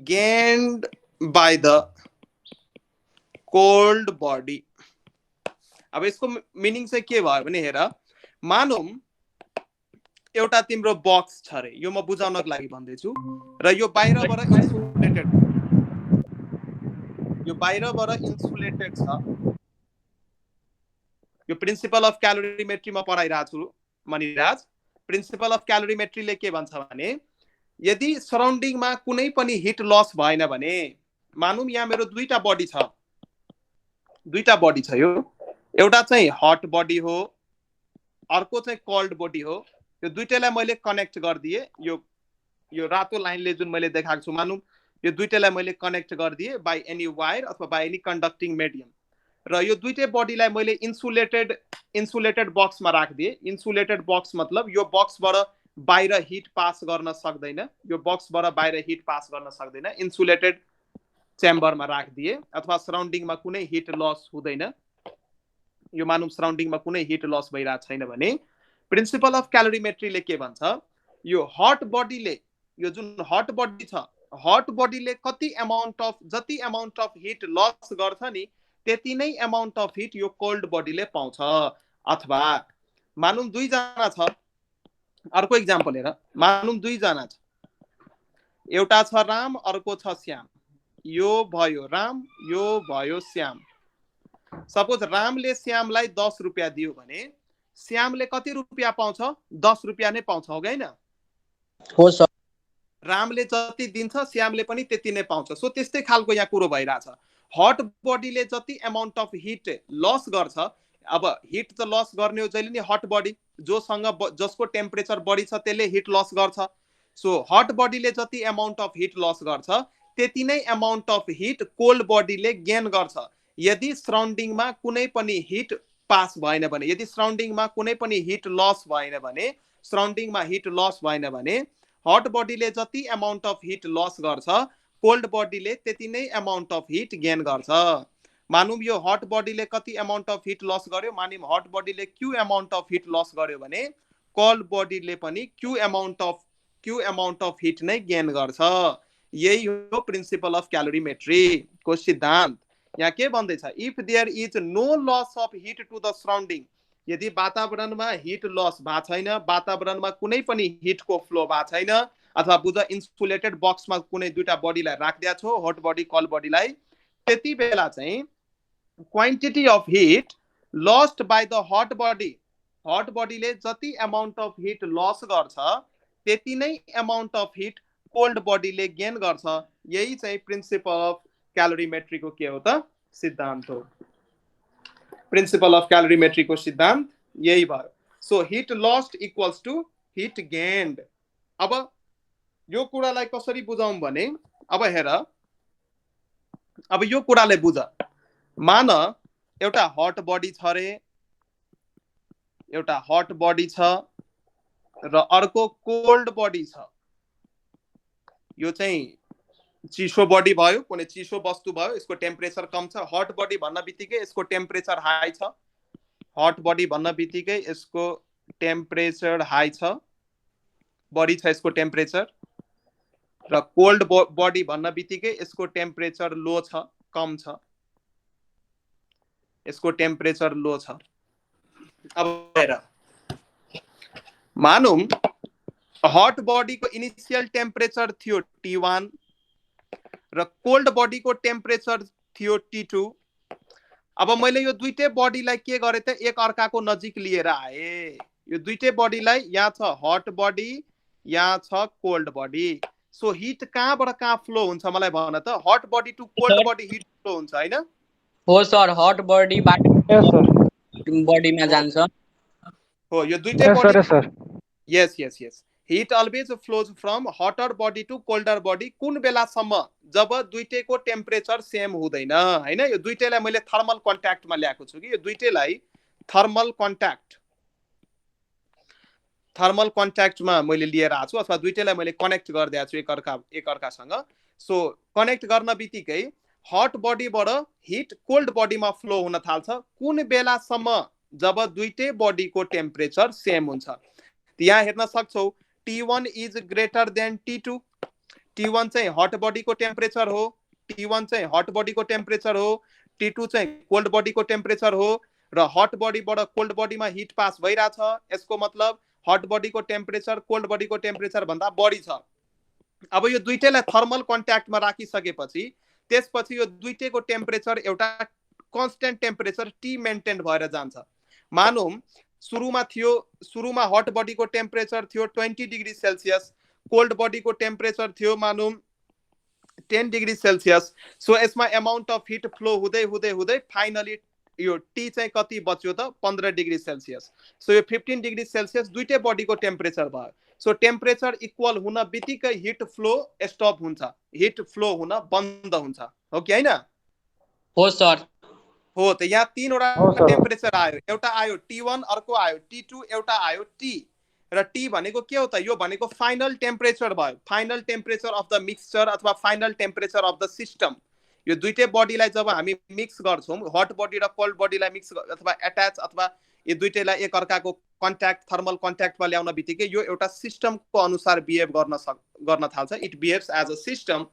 gained by the cold body अब यसको मिनिङ चाहिँ के भयो भने हेर मानौं एउटा तिम्रो बक्स छ रे यो म बुझाउनको लागि भन्दैछु र यो बाहिरबाट इन्सुलेटेड छ यो प्रिन्सिपल अफ क्यालोरीमेट्री मा पढाइरहेको छु मनिराज प्रिन्सिपल अफ क्यालोरीमेट्रीले के भन्छ भने यदि सराउन्डिङ मा कुनै पनि हिट लस भएन भने मानौं यहाँ मेरो दुईटा बडी छ यो एउटा चाहिँ हट बडी हो अर्को चाहिँ कोल्ड बडी हो यो दुईटैलाई मैले कनेक्ट गर्दिए यो रातो लाइनले जुन मैले देखाएको छु मानौं यो दुईटैलाई मैले कनेक्ट गर्दिए बाइ एनी वायर अथवा बाइ एनी कन्डक्टिङ मिडियम र यो दुईटै बडीलाई मैले इन्सुलेटेड बक्समा राखदिए इन्सुलेटेड बक्स मतलब यो बक्सबाट बाहिर हिट पास गर्न सक्दैन यो बक्सबाट बाहिर हिट पास गर्न सक्दैन इन्सुलेटेड चेम्बरमा राखदिए अथवा सराउन्डिङमा कुनै हिट लस हुँदैन यो मानौं सराउन्डिङमा कुनै हिट लस भइरहेको छैन भने प्रिन्सिपल अफ क्यालोरीमेट्रीले के भन्छ यो हट बडीले यो जुन हट बडी छ हट बडीले कति अमाउन्ट अफ जति अमाउन्ट अफ हिट लस गर्छ नि त्यति नै अमाउन्ट अफ हिट यो कोल्ड बडीले पाउँछ। अथवा मानौँ दुईजना छ, अर्को इक्जाम्पल हेर, मानौँ दुईजना छ, एउटा छ राम अर्को छ श्याम, यो भयो राम यो भयो श्याम। सपोज रामले श्यामलाई 10 रुपियाँ दियो भने श्यामले कति रुपियाँ पाउँछ? 10 रुपियाँ नै पाउँछ, हो कि हैन? हो सर। रामले जति दिन्छ श्यामले पनि त्यति नै पाउँछ। सो त्यस्तै खालको यहाँ कुरो भइरहेछ। हट बडीले जति अमाउन्ट अफ हिट लस गर्छ, अब हिट त लस गर्ने हो जहिले नि हट बडी, जसको टेम्परेचर बढी छ त्यसले हिट लस गर्छ। सो हट बडीले जति अमाउन्ट अफ हिट लस गर्छ त्यति नै अमाउन्ट अफ हिट कोल्ड बडीले गेन गर्छ। यदि सराउन्डिङमा कुनै पनि हिट पास भएन भने, यदि सराउन्डिङमा कुनै पनि हिट लस भएन भने, सराउन्डिङमा हिट लस भएन भने हट बडीले जति अमाउन्ट अफ हिट लस गर्छ कोल्ड बडीले त्यति नै अमाउन्ट अफ हिट गेन गर्छ। मानौँ यो हट बडीले कति अमाउन्ट अफ हिट लस गर्यो, मानौँ हट बडीले Q amount of heat loss गर्यो भने कोल्ड बडीले पनि क्यू अमाउन्ट अफ हिट नै गेन गर्छ। यही हो प्रिन्सिपल अफ क्यालोरीमेट्री को सिद्धान्त। यहाँ के भन्दैछ? If there is no loss of heat to the surrounding, यदि वातावरणमा हिट लस भएको छैन, वातावरणमा कुनै पनि हिटको फ्लो भएको छैन, अथवा बुझ इन्सुलेटेड बक्समा कुनै दुईटा बडीलाई राखिदिया छौ, हट बडी कोल्ड बडीलाई, त्यति बेला चाहिँ quantity of heat lost by the hot बडीले जति अमाउन्ट अफ हिट लस गर्छ त्यति नै अमाउन्ट अफ हिट कोल्ड बडीले गेन गर्छ। यही चाहिँ प्रिन्सिपल अफ क्यालोरीमेट्रीको के हो त? सिद्धान्त हो। प्रिन्सिपल अफ क्यालोरीमेट्रीको सिद्धान्त यही भयो। So heat lost equals to heat gained. अब यो कुरालाई कसरी बुझाउँ भने, अब हेर, अब यो कुरालाई बुझ। मान एउटा हट बडी छ रे, एउटा हट बडी छ र अर्को कोल्ड बडी छ। यो चाहिँ चिसो बडी भयो, कुनै चिसो वस्तु भयो, यसको टेम्परेचर कम छ। हट बडी भन्न बित्तिकै यसको टेम्परेचर हाई छ, हट बडी भन्न बित्तिकै यसको टेम्परेचर हाई छ, बडी छ यसको टेम्परेचर। र कोल्ड बडी भन्न बित्तिकै यसको टेम्परेचर लो छ, कम छ, यसको टेम्परेचर लो छ। अब हेर, मानौँ हट बडीको इनिशियल टेम्परेचर थियो T1 र कोल्ड बडीको टेम्परेचर थियो T2। अब मैले यो दुईटै बडीलाई के गरे त? एक अर्काको नजिक लिएर आए। यो दुईटै बडीलाई, यहाँ छ हट बडी, यहाँ छ कोल्ड बडी। सो हिट कहाँबाट कहाँ फ्लो हुन्छ मलाई भन त? Hot body to cold body heat flow हुन्छ हैन? हो सर, हट बडीबाट बडीमा जान्छ। हो, यो दुईटै body. Yes yes yes, heat always flows from hotter body to colder body. कुन बेलासम्म? जब दुईटैको टेम्परेचर सेम हुँदैन हैन। यो दुईटैलाई मैले थर्मल कन्ट्याक्टमा ल्याएको छु कि यो दुईटैलाई थर्मल कन्ट्याक्टमा मैले लिएर आएको छु, अथवा दुईटैलाई मैले कनेक्ट गरिदिएको छु एकअर्कासँग। सो कनेक्ट गर्न बित्तिकै हट बडीबाट हिट कोल्ड बडीमा फ्लो हुन थाल्छ। कुन बेलासम्म? जब दुईटै बडीको टेम्परेचर सेम हुन्छ। यहाँ हेर्न सक्छौ T1 is greater than T2। T1 चाहिँ हट बडीको टेम्परेचर हो, T1 चाहिँ हट बडीको टेम्परेचर हो, T2 चाहिँ कोल्ड बडीको टेम्परेचर हो। र हट बडीबाट कोल्ड बडीमा हिट पास भइरहेछ, यसको मतलब हट बडीको टेम्परेचर कोल्ड बडीको टेम्परेचर भन्दा बढी छ। अब यो दुईटैलाई थर्मल कन्ट्याक्टमा राखिसकेपछि त्यसपछि यो दुईटैको टेम्परेचर एउटा कन्स्टेन्ट टेम्परेचर T मेन्टेन भएर जान्छ। मानौँ सुरुमा हट बडीको टेम्परेचर थियो 20 डिग्री सेल्सियस, कोल्ड बडीको टेम्परेचर थियो मानौँ 10 डिग्री सेल्सियस। सो यसमा अमाउन्ट अफ हिट फ्लो हुँदै हुँदै हुँदै फाइनली यो T चाहिँ कति बच्यो त? 15 डिग्री सेल्सियस। सो यो 15 डिग्री सेल्सियस दुईटै बडीको टेम्परेचर भयो। सो टेम्परेचर इक्वल हुन बित्तिकै हिट फ्लो स्टप हुन्छ, हिट फ्लो हुन बन्द हुन्छ, हो कि हैन? हो सर। हो, त यहाँ तीनवटा टेम्परेचर आयो। एउटा आयो T1, अर्को आयो T2, एउटा आयो T। र T भनेको के हो त? यो भनेको फाइनल टेम्परेचर भयो, final temperature of the mixture अथवा final temperature of the system. यो दुईटै बडीलाई जब हामी मिक्स गर्छौँ, हट बडी र कोल्ड बडीलाई मिक्स अथवा एट्याच अथवा यो दुईटैलाई एक अर्काको कन्ट्याक्ट थर्मल कन्ट्याक्टमा ल्याउन बित्तिकै यो एउटा सिस्टमको अनुसार बिहेभ गर्न थाल्छ। It behaves as a system.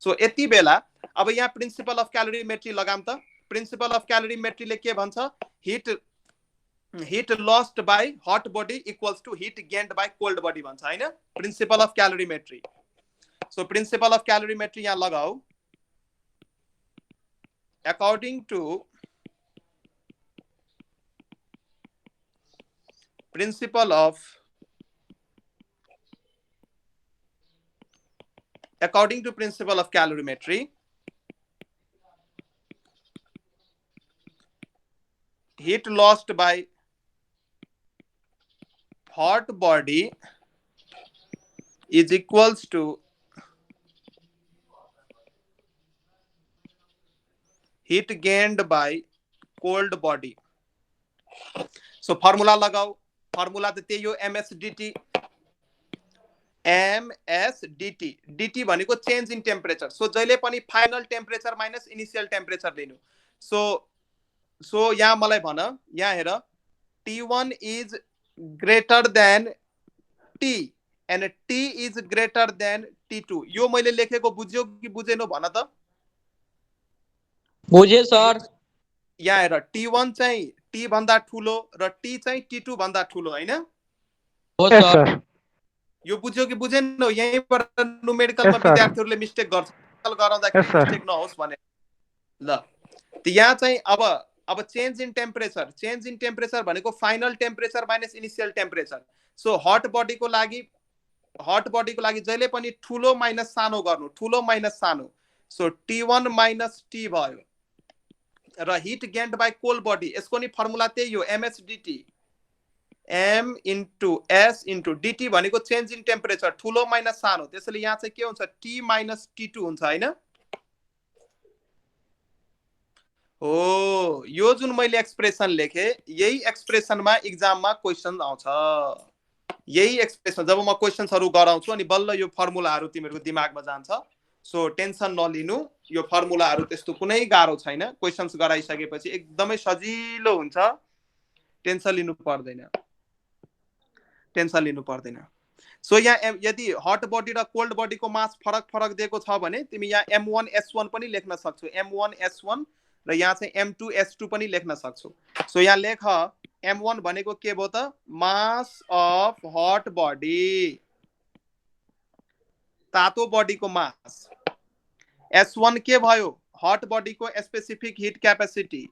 So यति बेला अब यहाँ प्रिन्सिपल अफ क्यालोरीमेट्री लगाम त। प्रिन्सिपल अफ क्यालोरीमेट्रीले के भन्छ? Heat lost by hot body equals to heat gained by cold body भन्छ हैन, principle of calorimetry. So principle of calorimetry यहाँ लगाऊ। According to principle of calorimetry, heat lost by hot body is equals to heat gained by cold body. So formula लगाओ। formula त त्यही हो, MSDT। MSDT, DT भनेको change in temperature. So जहिले पनि final temperature minus initial temperature लिनु। So यहाँ मलाई भन, यहाँ हेर, T1 is greater than T and T is greater than T2। यो मैले लेखेको बुझ्यो कि बुझेन भन त? बुझे सर। यहाँ हेर, T1 चाहिँ T भन्दा ठुलो र T चाहिँ T2 भन्दा ठुलो हैन? हो सर। यो बुझ्यो कि बुझेन? यहीँबाट न्युमेरिकलमा विद्यार्थीहरूले मिस्टेक गर्छ, गराउँदाखेरि मिस्टेक नहोस् भने। ल यहाँ चाहिँ अब चेन्ज इन टेम्परेचर भनेको final temperature minus initial temperature. So hot बडीको लागि जहिले पनि ठुलो माइनस सानो गर्नु, ठुलो माइनस सानो। सो T1 माइनस T भयो र heat gained by cold body, यसको नि फर्मुला त्यही हो, MSDT। M into S into DT भनेको चेन्ज इन टेम्परेचर, ठुलो माइनस सानो। त्यसैले यहाँ चाहिँ के हुन्छ? T माइनस T2 हुन्छ हैन? हो, यो जुन मैले एक्सप्रेसन लेखे, यही एक्सप्रेसनमा इक्जाममा क्वेसन आउँछ। यही एक्सप्रेसन जब म क्वेसन्सहरु गराउँछु अनि बल्ल यो फर्मुलाहरु तिमीहरुको दिमागमा जान्छ। सो टेन्सन नलिनु, यो फर्मुलाहरु त्यस्तो कुनै गाह्रो छैन। क्वेसन्स गराइसकेपछि एकदमै सजिलो हुन्छ, टेन्सन लिनु पर्दैन। सो यहाँ यदि हट बडी र कोल्ड बडीको मास फरक दिएको छ भने तिमी यहाँ M1S1 पनि लेख्न सक्छौ, M1S1 र यहाँ चाहिँ M2S2 पनि लेख्न सक्छौ। सो यहाँ लेख, M1 भनेको के भयो त? मास अफ हट बडी, तातो बडीको मास। S1 के भयो? हट बडीको specific heat capacity.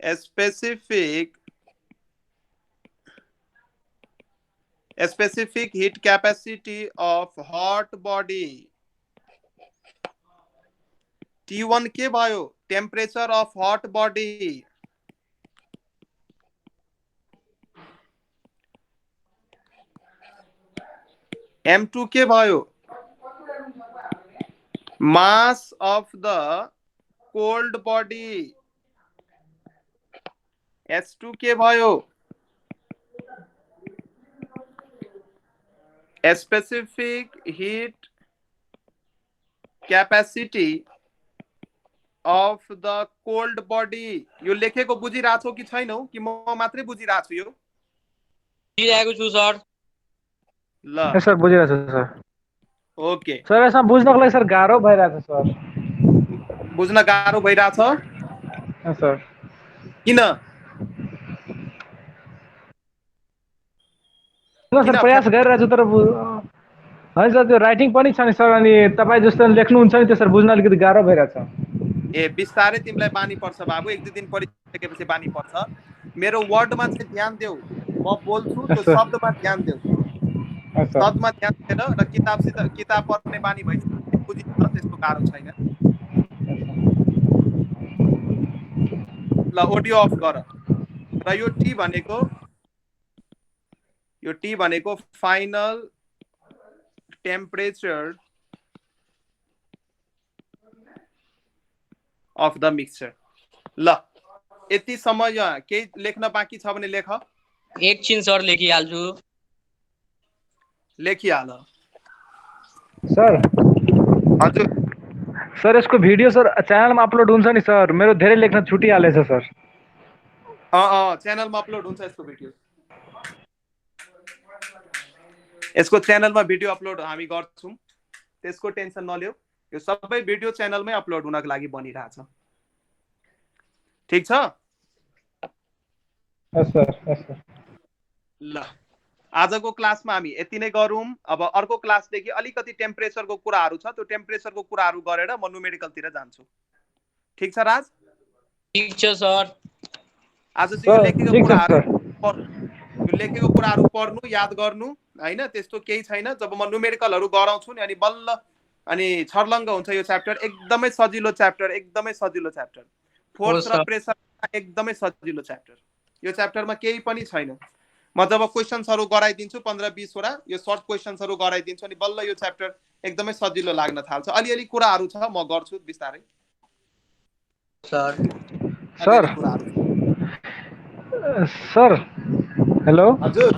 Specific heat capacity of hot body. T1 के भयो? Temperature of hot body. M2 के भयो? Mass of the cold body. S2 के भयो? Specific heat capacity of the cold body. यो लेखेको बुझिराछौ कि छैनौ कि म मात्रै बुझिराछु? यो बुझिरहेको छु सर। ल सर बुझिरहेको छु सर। ओके सर, यसमा बुझ्नको लागि सर गाह्रो भइरहेको छ सर। बुझ्न गाह्रो भइरहेछ सर? किन? सर प्रयास गरिरहेको छु तर होइन सर, त्यो राइटिङ पनि छ नि सर, अनि तपाईँ जस्तो लेख्नुहुन्छ नि त्यो सर बुझ्न अलिकति गाह्रो भइरहेछ। ए बिस्तारै तिमीलाई बानी पर्छ बाबु, एक दुई दिन पढिसकेपछि बानी पर्छ। मेरो वर्डमा चाहिँ ध्यान देऊ, म बोल्छु त्यो शब्दमा ध्यान देऊ, शब्दमा ध्यान दिएर र किताब पढ्ने बानी भइसक्यो बुझिन्छ, त्यस्तो गाह्रो छैन। ल अडियो अफ गर। र यो टी भनेको final temperature of the mixture. ल यति समय केही लेख्न बाँकी छ भने लेख। एकछिन सर लेखिहाल्छु। लेखिहाल सर। हजुर सर यसको भिडियो सर च्यानलमा अपलोड हुन्छ नि सर, मेरो धेरै लेख्न छुटिहालेछ सर। च्यानलमा अपलोड हुन्छ यसको भिडियो, यसको च्यानलमा भिडियो अपलोड हामी गर्छौँ, त्यसको टेन्सन नलिऊ। यो सबै भिडियो च्यानलमै अपलोड हुनको लागि बनिरहेछ। ठीक छ? ल आजको क्लासमा हामी यति नै गरौँ। अब अर्को क्लासदेखि अलिकति टेम्परेचरको कुराहरू छ, त्यो टेम्परेचरको कुराहरू गरेर म न्युमेरिकलतिर जान्छु। ठीक छ राज? ठीक छ सर। आज चाहिँ यो लेखेको कुराहरू पढ्नु, याद गर्नु हैन, त्यस्तो केही छैन। जब म न्युमेरिकलहरू गराउँछु नि अनि बल्ल अनि छर्लङ्ग हुन्छ यो च्याप्टर। एकदमै सजिलो च्याप्टर, एकदमै सजिलो च्याप्टर। फोर्स र प्रेसर एकदमै सजिलो च्याप्टर। यो च्याप्टरमा केही पनि छैन। म जब क्वेशन्सहरू गराइदिन्छु 15-20 वटा, यो सर्ट क्वेशन्सहरू गराइदिन्छु अनि बल्ल यो च्याप्टर एकदमै सजिलो लाग्न थाल्छ। अलिअलि कुराहरू छ, म गर्छु बिस्तारै। सर हेलो हजुर